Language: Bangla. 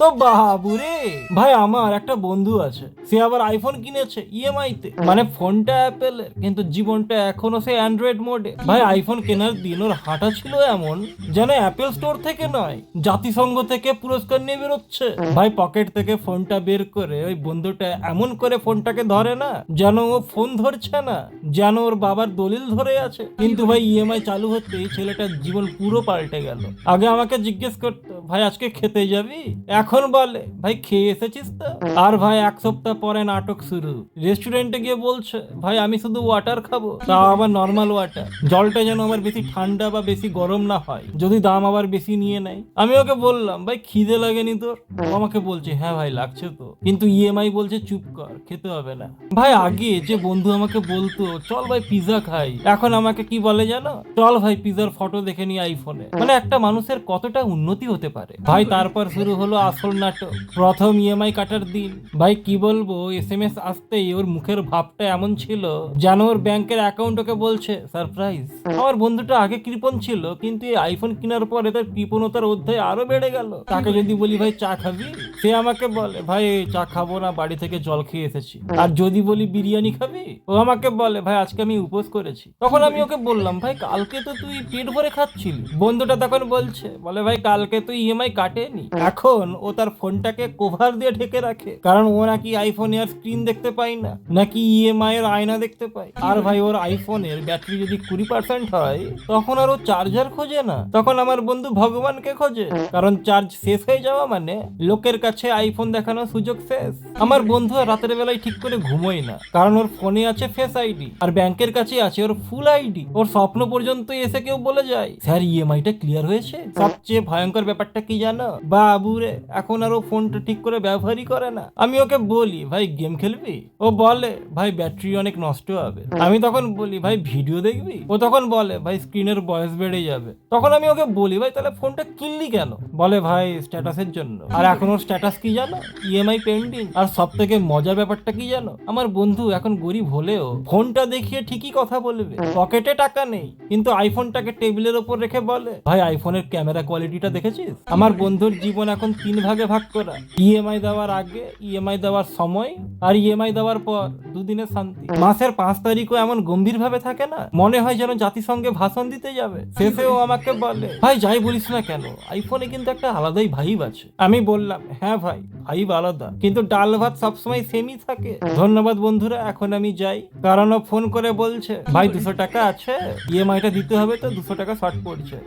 তো বাবুরে ভাই, আমার একটা বন্ধু আছে, সে আবার আইফোন কিনেছে ইএমআই তে। মানে ফোনটা অ্যাপেলের, কিন্তু জীবনটা এখনো সে অ্যান্ড্রয়েড মোডে। ভাই আইফোন কেনার দিন ওর হাঁটা ছিল এমন যেন অ্যাপেল স্টোর থেকে নয়, জাতিসংঘ থেকে পুরস্কার নিয়ে বেরোচ্ছে। ভাই পকেট থেকে ফোনটা বের করে ওই বন্ধুটা এমন করে ফোনটাকে ধরে না যেন ও ফোন ধরছে না, যেন ওর বাবার দলিল ধরে আছে। কিন্তু ভাই ইএমআই চালু হতেই ছেলেটার জীবন পুরো পাল্টে গেল। আগে আমাকে জিজ্ঞেস করতো, ভাই আজকে খেতে যাবি? এখন বলে, ভাই খেয়ে এসেছিস তো? আর ভাই এক সপ্তাহ পরে নাটক শুরু। রেস্টুরেন্টে গিয়ে বলছে, ভাই আমি শুধু ওয়াটার খাবো, তাও আবার নর্মাল ওয়াটার। জলটা যেন আবার বেশি ঠান্ডা বা বেশি গরম না হয়, যদি দাম আবার বেশি নিয়ে নেয়। আমি ওকে বললাম, ভাই খিদে লাগেনি তোর? ও আমাকে বলছে, হ্যাঁ ভাই লাগছে তো, কিন্তু ইএমআই বলছে চুপ কর, খেতে হবে না। ভাই আগে যে বন্ধু আমাকে বলতো চল ভাই পিজা খাই, এখন আমাকে কি বলে জানো? চল ভাই পিজার ফটো দেখে নি আইফোনে। মানে একটা মানুষের কতটা উন্নতি হতে পারে ভাই। তারপর শুরু হলো আসল নাটক। প্রথম ইএমআই কাটার দিন, ভাই কি বলবো, এসএমএস আসতেই ওর মুখের ভাবটা এমন ছিল যেন ওর ব্যাংকের অ্যাকাউন্ট ওকে বলছে সারপ্রাইজ। আমার বন্ধুটা আগে কৃপণ ছিল, কিন্তু এই আইফোন কেনার পরে তার কৃপণতার অধ্যায় আরো বেড়ে গেল। তাকে যদি বলি ভাই চা খাবি, সে আমাকে বলে, ভাই চা খাবো না, বাড়ি থেকে জল খেয়ে এসেছি। আর যদি বলি বিরিয়ানি খাবি, ও আমাকে বলে, ভাই আজকে আমি উপোস করেছি। তখন আমি ওকে বললাম, ভাই কালকে তো তুই পেট ভরে খাচ্ছিলি। বন্ধুটা তখন বলছে, বলে ভাই কালকে তো ইএমআই কাটেনি। এখন ও তার ফোনটাকে কভার দিয়ে ঢেকে রাখে, কারণ ও নাকি আইফোনে আর স্ক্রিন দেখতে পায় না, নাকি ইএমআই এর আয়না দেখতে পায়। আর ভাই ওর আইফোনের ব্যাটারি যদি 20% হয়, তখন আর ও চার্জার খোঁজে না, তখন আমার বন্ধু ভগবানকে খোঁজে। কারণ চার্জ শেষ হয়ে যাওয়া মানে লোকের কাছে আইফোন দেখানোর সুযোগ শেষ। আমার বন্ধু আর রাতের বেলায় ঠিক করে ঘুমোয় না, কারণ ওর ফোনে আছে ফেস আইডি, আর ব্যাংকের কাছে আছে ওর ফুল আইডি। ওর স্বপ্ন পর্যন্ত এসে কেউ বলে যায়, স্যার ইএমআইটা ক্লিয়ার হয়েছে। সবচেয়ে ভয়ঙ্কর ব্যাপারটা কি জানো বাবুরে, এখন আর ও ফোনটা ঠিক করে ব্যবহারই করে না। আমি ওকে বলি, ভাই গেম খেলবি? ও বলে, ভাই ব্যাটারি অনেক নষ্ট হবে। আমি তখন বলি, ভাই ভিডিও দেখবি? ও তখন বলে, ভাই স্ক্রিনের বয়স বেড়ে যাবে। তখন আমি ওকে বলি, ভাই তাহলে ফোনটা কিনলি কেন? বলে, ভাই স্ট্যাটাসের জন্য। আর এখন ওর স্ট্যাটাস কি জানো? EMI pending. আর সব থেকে মজার ব্যাপারটা কি জানো, আমার বন্ধু এখন গরিব হলেও ফোনটা দেখিয়ে ঠিকই কথা বলবে। পকেটে টাকা নেই, কিন্তু আইফোনটাকে টেবিলের ওপর রেখে বলে, ভাই আইফোনের ক্যামেরা কোয়ালিটিটা দেখেছিস? আমার বন্ধুর জীবন এখন 3 ভাগে ভাগ করা, ইএমআই দেওয়ার আগে, ইএমআই দেওয়ার সময়, আর ইএমআই দেওয়ার পর দুদিনের শান্তি। মাসের 5 তারিখও এমন গম্ভীর ভাবে থাকে না, মনে হয় যেন জাতিসংঘে ভাষণ দিতে যাবে। শেষেও আমাকে বলে, ভাই যাই বলিস না কেন, আইফোনে কিন্তু একটা আলাদাই ভাইব আছে। আমি বললাম, হ্যাঁ ভাই ভাইব আলাদা, কিন্তু ডাল ভাত সবসময় সেমই থাকে। ধন্যবাদ বন্ধুরা, এখন আমি যাই। কারণ ও ফোন করে বলছে, ভাই 200 টাকা আছে, ইএমআইটা দিতে হবে তো 200 টাকা শর্ট পড়ছে।